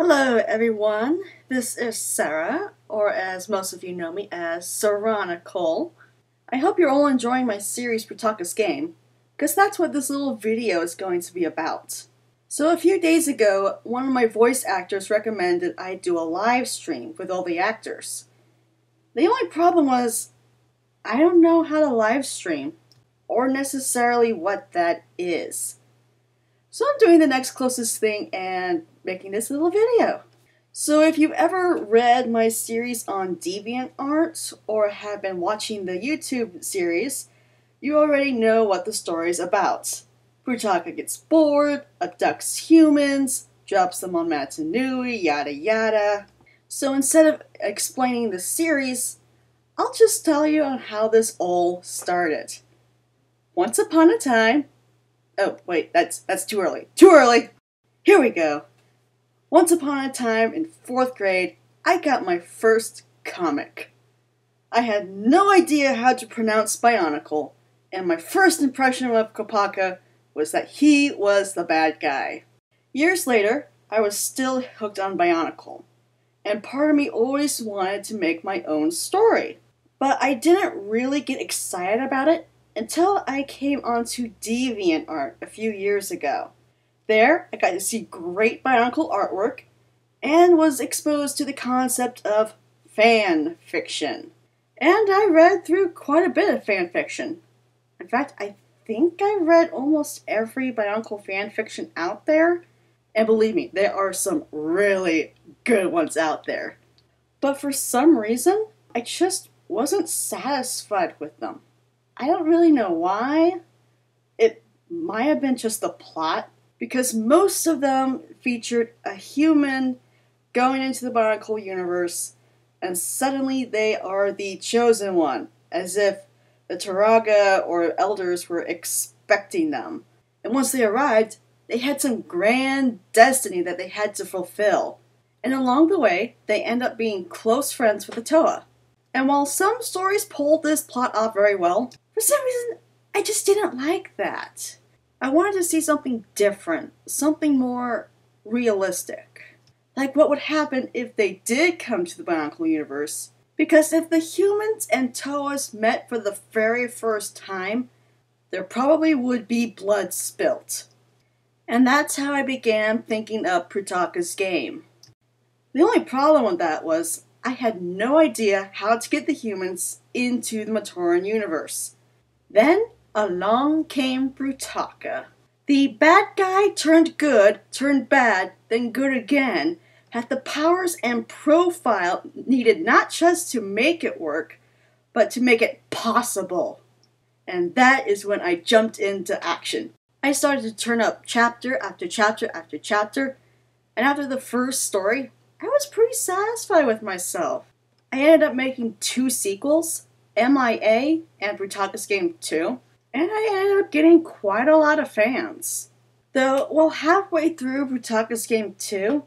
Hello everyone, this is Sarah, or as most of you know me as BIONICLE. I hope you're all enjoying my series Brutaka's Game, because that's what this little video is going to be about. So a few days ago, one of my voice actors recommended I do a live stream with all the actors. The only problem was, I don't know how to live stream, or necessarily what that is. So I'm doing the next closest thing and making this little video. So if you've ever read my series on DeviantArt or have been watching the YouTube series, you already know what the story is about. Brutaka gets bored, abducts humans, drops them on Matanui, yada yada. So instead of explaining the series, I'll just tell you on how this all started. Once upon a time, oh, wait, that's too early. Too early! Here we go. Once upon a time in 4th grade, I got my first comic. I had no idea how to pronounce Bionicle, and my first impression of Brutaka was that he was the bad guy. Years later, I was still hooked on Bionicle, and part of me always wanted to make my own story. But I didn't really get excited about it until I came onto DeviantArt a few years ago. There, I got to see great Bionicle artwork and was exposed to the concept of fan fiction. And I read through quite a bit of fan fiction. In fact, I think I read almost every Bionicle fan fiction out there. And believe me, there are some really good ones out there. But for some reason, I just wasn't satisfied with them. I don't really know why. It might have been just the plot, because most of them featured a human going into the Bionicle universe, and suddenly they are the chosen one, as if the Turaga or elders were expecting them. And once they arrived, they had some grand destiny that they had to fulfill. And along the way, they end up being close friends with the Toa. And while some stories pulled this plot off very well, for some reason, I just didn't like that. I wanted to see something different, something more realistic. Like what would happen if they did come to the Bionicle universe. Because if the humans and Toas met for the very first time, there probably would be blood spilt. And that's how I began thinking of Brutaka's Game. The only problem with that was, I had no idea how to get the humans into the Matoran universe. Then, along came Brutaka. The bad guy turned good, turned bad, then good again, had the powers and profile needed not just to make it work, but to make it possible. And that is when I jumped into action. I started to turn up chapter after chapter after chapter, and after the first story, I was pretty satisfied with myself. I ended up making 2 sequels, MIA and Brutaka's Game 2, and I ended up getting quite a lot of fans. Though, while halfway through Brutaka's Game 2,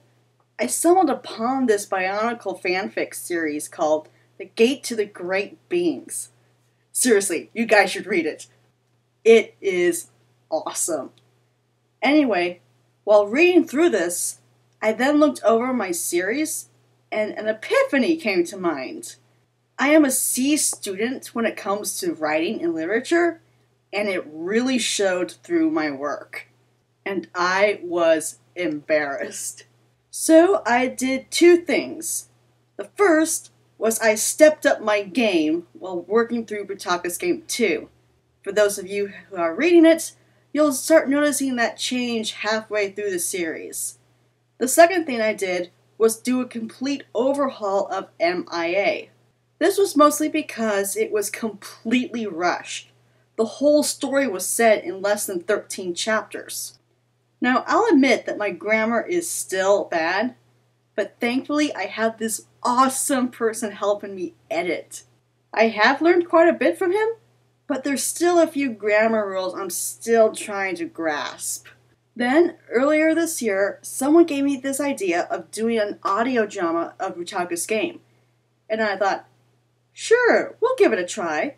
I stumbled upon this Bionicle fanfic series called The Gate to the Great Beings. Seriously, you guys should read it. It is awesome. Anyway, while reading through this, I then looked over my series, and an epiphany came to mind. I am a C student when it comes to writing and literature, and it really showed through my work. And I was embarrassed. So I did 2 things. The first was I stepped up my game while working through Brutaka's Game 2. For those of you who are reading it, you'll start noticing that change halfway through the series. The second thing I did was do a complete overhaul of MIA. This was mostly because it was completely rushed. The whole story was set in less than 13 chapters. Now, I'll admit that my grammar is still bad, but thankfully I have this awesome person helping me edit. I have learned quite a bit from him, but there's still a few grammar rules I'm still trying to grasp. Then, earlier this year, someone gave me this idea of doing an audio drama of Brutaka's Game. And I thought, sure, we'll give it a try.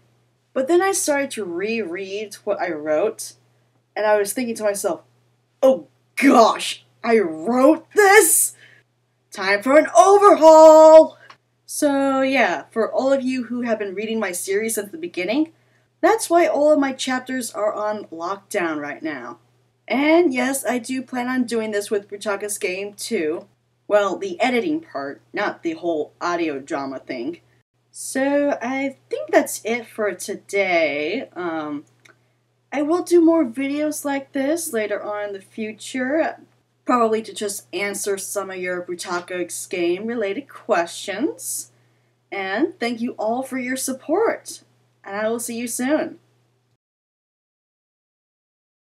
But then I started to reread what I wrote, and I was thinking to myself, oh gosh, I wrote this? time for an overhaul! So yeah, for all of you who have been reading my series since the beginning, that's why all of my chapters are on lockdown right now. And yes, I do plan on doing this with Brutaka's game too. Well, the editing part, not the whole audio drama thing. So I think that's it for today. I will do more videos like this later on in the future, probably to just answer some of your Brutaka's game related questions. And thank you all for your support, and I will see you soon.